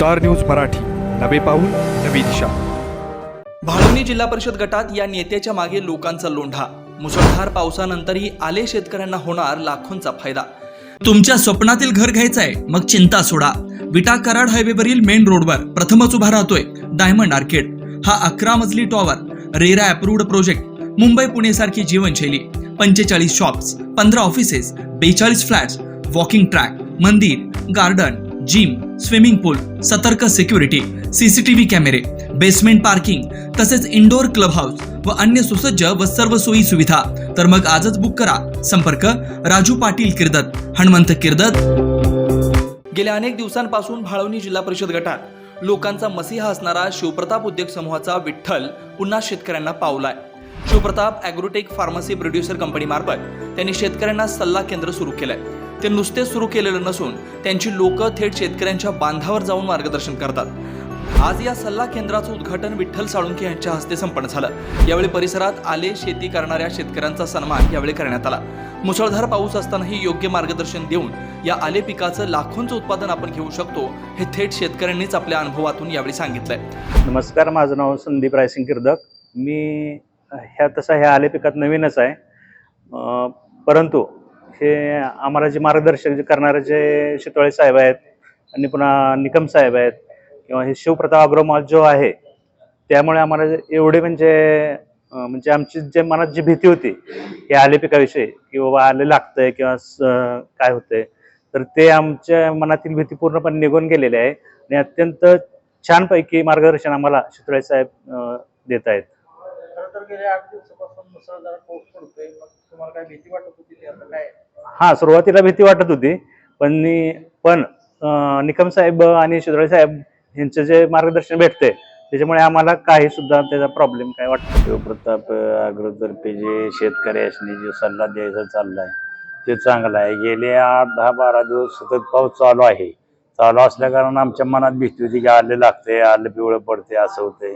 Star news Marathi, नवे पाऊल नवी दिशा। भाळवणी जिल्हा परिषद गटात या नेत्याच्या मागे लोकांचा लोंढा। मुसळधार पावसानंतरही आले शेतकऱ्यांना होणार लाखोंचा फायदा। तुमच्या स्वप्नातील घर घ्यायचंय मग चिंता सोडा। विटा कराड हायवेवरील मेन रोडवर प्रथमच उभा राहतोय डायमंड आर्केड। हा 11 मजली tower, RERA approved project. Mumbai Pune सारखी जीवनशैली, 45 shops, 15 offices, 42 flats, walking track, मंदिर, गार्डन, जिम, स्विमिंग पूल, सतर्क सिक्युरिटी, सीसीटीव्ही कॅमेरे, बेसमेंट पार्किंग, तसेच इंडोर क्लब हाऊस व अन्य सुसज्ज व सर्व सोयी सुविधा। तर मग आजच बुक करा। संपर्क राजू पाटील किर्दत, हनुमंत किर्दत। गेल्या अनेक दिवसांपासून भाळवणी जिल्हा परिषद गटात लोकांचा मसीहा असणारा शिवप्रताप उद्योग समूहाचा विठ्ठल पुन्हा शेतकऱ्यांना पावलाय। Shivpratap agrotech pharmacy producer company मार्फत त्यांनी शेतकऱ्यांना सल्ला केंद्र सुरू केलंय। ते नुसते सुरू केलेलं नसून त्यांची लोक थेट शेतकऱ्यांच्या बांधावर जाऊन मार्गदर्शन करतात। आज या सल्ला केंद्राचं उद्घाटन विठ्ठल साळुंखे यांच्या हस्ते संपन्न झालं। यावेळी परिसरात आले शेती करणाऱ्या शेतकऱ्यांचा सन्मान यावेळी करण्यात आला। मुसळधार पाऊस असतानाही योग्य मार्गदर्शन देऊन या आले पिकाचं लाखोंचं उत्पादन आपण घेऊ शकतो हे थेट शेतकऱ्यांनीच आपल्या अनुभवातून यावेळी सांगितलंय। नमस्कार, माझं नाव संदीप रायसिंग किर्दक। मी ह्या आले पिकात नवीनच आहे, परंतु हे आम्हाला जे मार्गदर्शक करणारे जे शितोळे साहेब आहेत आणि पुन्हा निकम साहेब आहेत किंवा हे शिवप्रताप अग्रोमॉल जो आहे, त्यामुळे आम्हाला एवढे म्हणजे आमची जे मनात जी भीती होती हे आले पिकाविषयी की बाबा आले लागतंय किंवा काय होतंय, तर ते आमच्या मनातील भीती पूर्णपणे निघून गेलेली आहे आणि अत्यंत छानपैकी मार्गदर्शन आम्हाला शितोळे साहेब देत आहेत। गेल्या 8 दिवसापासून मुसळधार पाऊस पडतोय, मग तुम्हाला काय भीती वाटत होती ते आता काय? हा, सुरुवातीला भीती वाटत होती, पण निकम साहेब आणि शितोळे साहेब यांचं जे मार्गदर्शन भेटते त्याच्यामुळे आम्हाला काही सुद्धा त्याचा प्रॉब्लेम काय वाटत। शिवप्रताप ॲग्रोतर्फे जे शेतकऱ्यासनी जो सल्ला द्यायचा चाललाय ते चांगला आहे। गेले 8, 10, 12 दिवस सतत पाऊस चालू आहे। चालू असल्या कारण आमच्या मनात भीती होती की आले लागते, आले पिवळं पडते, असं होतंय।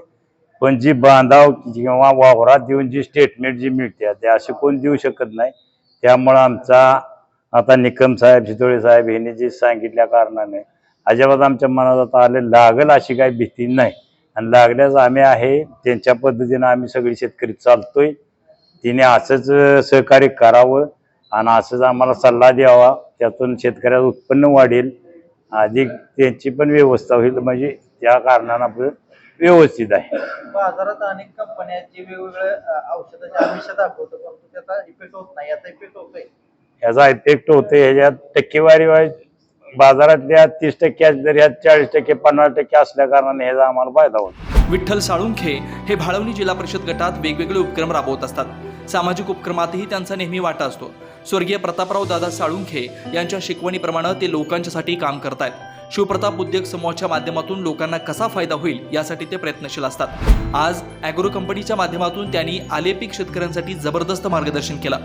पण जी बांधाव किंवा वावरात येऊन जी स्टेटमेंट जी मिळते ते असे कोण देऊ शकत नाही। त्यामुळं आमचा आता निकम साहेब, शितोळे साहेब यांनी जे सांगितल्या कारणाने अजिबात आमच्या मनात आता आले लागल अशी काही भीती नाही आणि लागल्याच आम्ही आहे त्यांच्या पद्धतीनं आम्ही सगळी शेतकरी चालतोय। तिने असंच सहकार्य करावं आणि असंच आम्हाला सल्ला द्यावा, त्यातून शेतकऱ्याचं उत्पन्न वाढेल, अधिक त्यांची पण व्यवस्था होईल, म्हणजे त्या कारणानं आपलं व्यवस्थित आहे। बाजारात अनेक कंपन्या आहेत जे वेगवेगळ्या औषधाचे आमिष दाखवतात, परंतु त्याचा इफेक्ट होत नाही। याचा इफेक्ट होतोय? याचा इफेक्ट होते। ह्याच्यात टक्केवारी वाईज बाजारातल्या 30% जर ह्यात 40%, 50% असल्या कारणाने ह्याचा आम्हाला फायदा होतो। विठ्ठल साळुंखे हे भाळवणी जिल्हा परिषद गटात वेगवेगळे उपक्रम राबवत असतात। सामाजिक उपक्रमातही त्यांचा नेहमी वाटा असतो। स्वर्गीय प्रतापराव दादा साळुंखे यांच्या शिकवणीप्रमाणे ते लोकांच्यासाठी काम करतायत। शिवप्रताप उद्योग समूहाच्या माध्यमातून लोकांना कसा फायदा होईल यासाठी ते प्रयत्नशील असतात। आज ॲग्रो कंपनीच्या माध्यमातून त्यांनी आलेपीक शेतकऱ्यांसाठी जबरदस्त मार्गदर्शन केलं।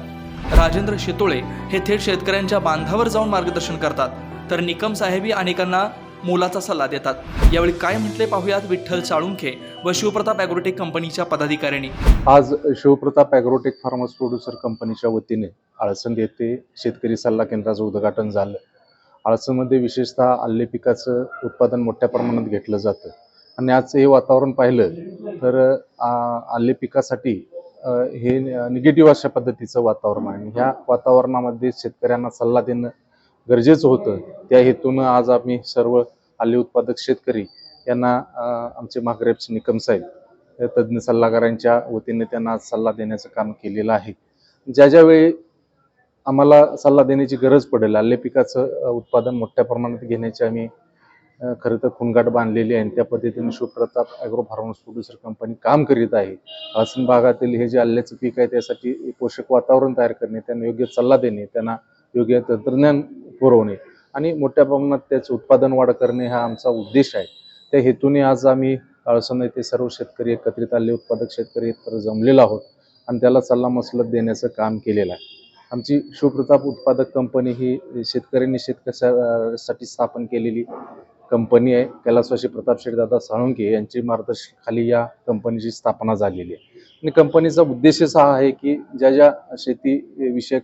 राजेंद्र शितोळे हे थेट शेतकऱ्यांच्या बांधावर जाऊन मार्गदर्शन करतात, तर निकम साहेबी अनेकांना मोलाचा सल्ला देतात। यावेळी काय म्हटले पाहूयात विठ्ठल साळुंखे व शिवप्रताप ॲग्रोटेक कंपनीच्या पदाधिकाऱ्यांनी। आज शिवप्रताप ॲग्रोटेक फार्मर्स प्रोड्युसर कंपनीच्या वतीने आळसंद येथे शेतकरी सल्ला केंद्राचं उद्घाटन झालं। आळसंदमध्ये विशेषतः आले पिकाचं उत्पादन मोठ्या प्रमाणात घेतलं जातं आणि आज हे वातावरण पाहिलं तर आले पिकासाठी हे निगेटिव्ह अशा पद्धतीचं वातावरण आहे। ह्या वातावरणामध्ये शेतकऱ्यांना सल्ला देणं गरजेचं होतं। त्या हेतूनं आज आम्ही सर्व आले उत्पादक शेतकरी यांना आमचे मागरेपचे निकम साहेब तज्ज्ञ सल्लागारांच्या वतीने त्यांना आज सल्ला देण्याचं काम केलेलं आहे। ज्यावेळी आम्हाला सल्ला देण्याची गरज पडेल, आले पिकाचं उत्पादन मोठ्या प्रमाणात घेण्याची आम्ही खरं तर खुणगाठ बांधलेली आहे। त्या पद्धतीने Shivpratap agro farmers producer company काम करीत आहे। आसन भागातील हे जे आल्याचं पीक आहे त्यासाठी पोषक वातावरण तयार करणे, त्यांना योग्य सल्ला देणे, त्यांना योग्य तंत्रज्ञान पुरवणे आणि मोठ्या प्रमाणात त्याचं उत्पादन वाढ करणे हा आमचा उद्देश आहे। त्या हेतूने आज आम्ही आळसंद येथे सर्व शेतकरी एकत्रित आले उत्पादक शेतकरी एकत्र जमलेलो आहोत आणि त्याला सल्ला मसलत देण्याचं काम केलेलं आहे। आमची शिवप्रताप उत्पादक कंपनी ही शेतकऱ्यांनी शेतकऱ्यासाठी स्थापन केलेली कंपनी आहे। कैलासवासी प्रताप शेठ दादा साळुंखे यांची मार्गदर्शनाखाली या कंपनीची स्थापना झालेली आहे आणि कंपनीचा उद्देशच हा आहे की ज्या शेती विषयक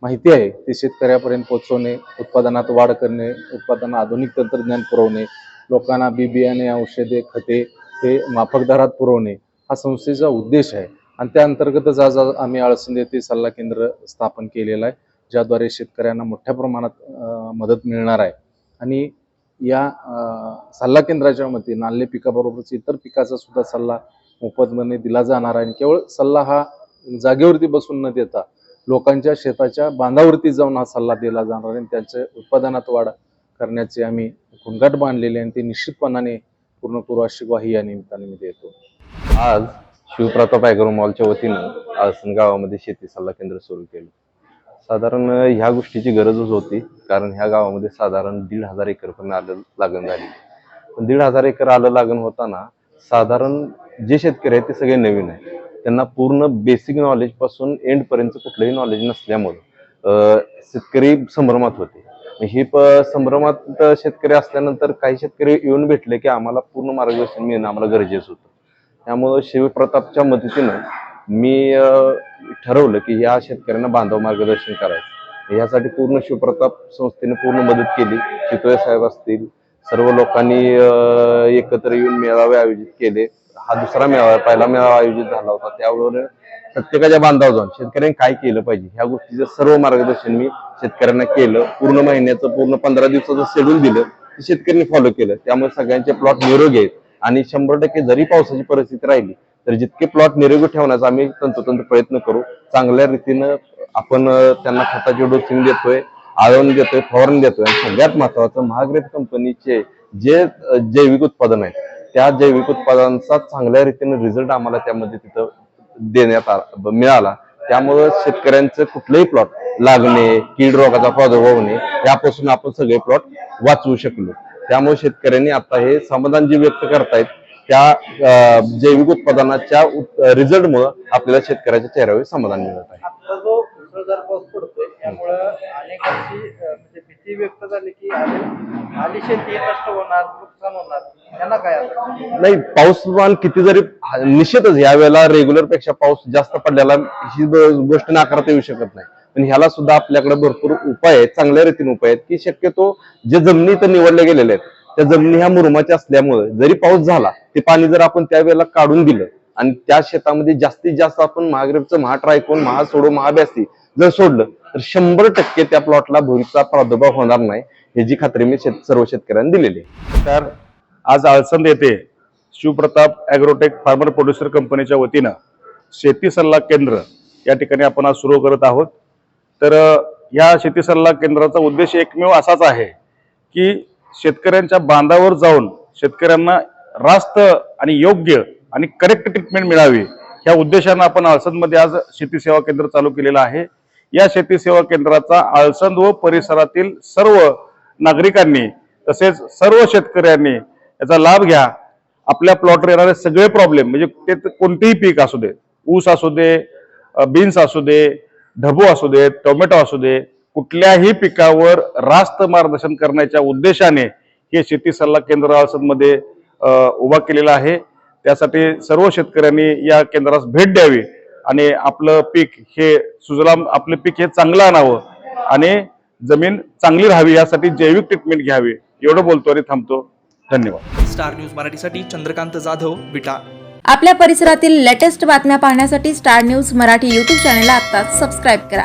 माहिती आहे ते शेतकऱ्यापर्यंत पोहोचवणे, उत्पादनात वाढ करणे, उत्पादनात आधुनिक तंत्रज्ञान पुरवणे लोकांना बियाणे, औषधे, खते हे माफक दरात पुरवणे हा संस्थेचा उद्देश आहे. आणि त्या अंतर्गतच आज आम्ही आळसंद येथे सल्ला केंद्र स्थापन केलेलं आहे, ज्याद्वारे शेतकऱ्यांना मोठ्या प्रमाणात मदत मिळणार आहे. आणि या सल्ला केंद्राच्या वतीने आले पिकाबरोबरच इतर पिकाचा सुद्धा सल्ला मोफतपणे दिला जाणार आहे. आणि केवळ सल्ला हा जागेवरती बसून न देता लोकांच्या शेताच्या बांधावरती जाऊन हा सल्ला दिला जाणार आहे. त्यांच्या उत्पादनात वाढ करण्याचे आम्ही घोंगाट बांधलेले आणि ते निश्चितपणाने पूर्ण करू अशी ग्वाही या निमित्ताने मी देतो. आज शिवप्रताप ॲग्रो मॉलच्या वतीनं आळसंद गावामध्ये शेती सल्ला केंद्र सुरू केलं. साधारण ह्या गोष्टीची गरजच होती, कारण ह्या गावामध्ये साधारण 1,500 एकर पण आलं लागण झाली. पण 1,500 एकर आलं लागण होताना साधारण जे शेतकरी आहेत ते सगळे नवीन आहेत. त्यांना पूर्ण बेसिक नॉलेज पासून एंड पर्यंत कुठलंही नॉलेज नसल्यामुळं शेतकरी संभ्रमात होते. ही संभ्रमात शेतकरी असल्यानंतर काही शेतकरी येऊन भेटले की आम्हाला पूर्ण मार्गदर्शन मिळणं आम्हाला गरजेचं होतं. त्यामुळं शिवप्रतापच्या मदतीनं मी ठरवलं की या शेतकऱ्यांना बांधव मार्गदर्शन करायचं. यासाठी पूर्ण शिवप्रताप संस्थेने पूर्ण मदत केली. चितोळे साहेब असतील, सर्व लोकांनी एकत्र येऊन मेळावे आयोजित केले. हा दुसरा मेळावा, पहिला मेळावा आयोजित झाला होता. त्यावर प्रत्येकाच्या बांधावर जाऊन शेतकऱ्यांनी काय केलं पाहिजे ह्या गोष्टीचं सर्व मार्गदर्शन मी शेतकऱ्यांना केलं. पूर्ण महिन्याचं, पूर्ण 15 दिवसाचं शेड्यूल दिलं, ते शेतकऱ्यांनी फॉलो केलं. त्यामुळे सगळ्यांचे प्लॉट निरोगी आहेत. आणि 100% जरी पावसाची परिस्थिती राहिली तर जितके प्लॉट निरोगी ठेवण्याचा आम्ही तंतोतंत प्रयत्न करू. चांगल्या रीतीनं आपण त्यांना खताची डोसिंग देतोय, आळवण देतोय, फवारणी देतोय. आणि सगळ्यात महत्वाचं महाग्रेप कंपनीचे जे जैविक उत्पादन आहेत त्या जैविक उत्पादनांचा चांगल्या रीतीने रिझल्ट आम्हाला त्यामध्ये तिथं देण्यात मिळाला. त्यामुळे शेतकऱ्यांचं कुठलंही प्लॉट लागणे, कीड रोगाचा प्रादुर्भाव होणे यापासून आपण सगळे प्लॉट वाचवू शकलो. त्यामुळे शेतकऱ्यांनी आता हे समाधान जे व्यक्त करतायत त्या जैविक उत्पादनाच्या रिझल्टमुळे आपल्याला शेतकऱ्याच्या चेहऱ्यावर समाधान मिळत आहे. आता जो मुसळधार पाऊस पडतोय त्यामुळं अनेकांची म्हणजे भीती व्यक्त झाली की आली शेती नष्ट होणार, नुकसान होणार, त्यांना काय आता? नाही, पाऊसमान किती जरी निश्चितच यावेळेला रेग्युलर पेक्षा पाऊस जास्त पडलेला ही गोष्ट नाकारता येऊ शकत नाही. पण ह्याला सुद्धा आपल्याकडे भरपूर उपाय आहेत, चांगल्या रीतीने उपाय आहेत की शक्यतो जे जमिनी तर निवडले गेलेले आहेत त्या जमिनी ह्या मुरुमाच्या असल्यामुळे जरी पाऊस झाला ते पाणी जर आपण त्यावेळेला काढून दिलं आणि त्या शेतामध्ये जास्तीत जास्त आपण महाग्रेपचं, महाट्रायकोन, महासोडो, महाबॅसी जर सोडलं तर 100% त्या प्लॉटला भुईचा प्रादुर्भाव होणार नाही याची खात्री मी सर्व शेतकऱ्यांना दिलेली आहे. तर आज आळसंद येथे शिवप्रताप ॲग्रोटेक फार्मर प्रोड्युसर कंपनीच्या वतीनं शेती सल्ला केंद्र या ठिकाणी आपण आज सुरू करत आहोत. तर या शेती सल्ला केंद्राचा उद्देश एकमेव असाच आहे की शेतकऱ्यांच्या बांधावर जाऊन शेतकऱ्यांना रास्त आणि योग्य आणि करेक्ट ट्रीटमेंट मिळावी ह्या उद्देशानं आपण आळसंदमध्ये आज शेती सेवा केंद्र चालू केलेलं आहे. या शेती सेवा केंद्राचा आळसंद व परिसरातील सर्व नागरिकांनी तसेच सर्व शेतकऱ्यांनी याचा लाभ घ्या. आपल्या प्लॉटवर येणारे सगळे प्रॉब्लेम म्हणजे ते कोणतेही पीक असू दे, ऊस असू दे, बीन्स असू दे, ढबू असू दे, टोमॅटो असू दे, कुठल्याही पिकावर रास्त मार्गदर्शन करण्याच्या उद्देशाने हे शेती सल्ला केंद्र आळसंदमध्ये उभा केलेला आहे. त्यासाठी सर्व शेतकऱ्यांनी या केंद्रास भेट द्यावी आणि आपलं पीक हे सुजलाम, आपलं पीक हे चांगलं आणावं आणि जमीन चांगली राहावी यासाठी जैविक ट्रीटमेंट घ्यावी. एवढं बोलतो आणि थांबतो. धन्यवाद. स्टार न्यूज मराठीसाठी चंद्रकांत जाधव, विटा. आपल्या परिसरातील लेटेस्ट बातम्या पाहण्यासाठी स्टार न्यूज मराठी यूट्यूब चॅनलला आत्ताच सबस्क्राईब करा.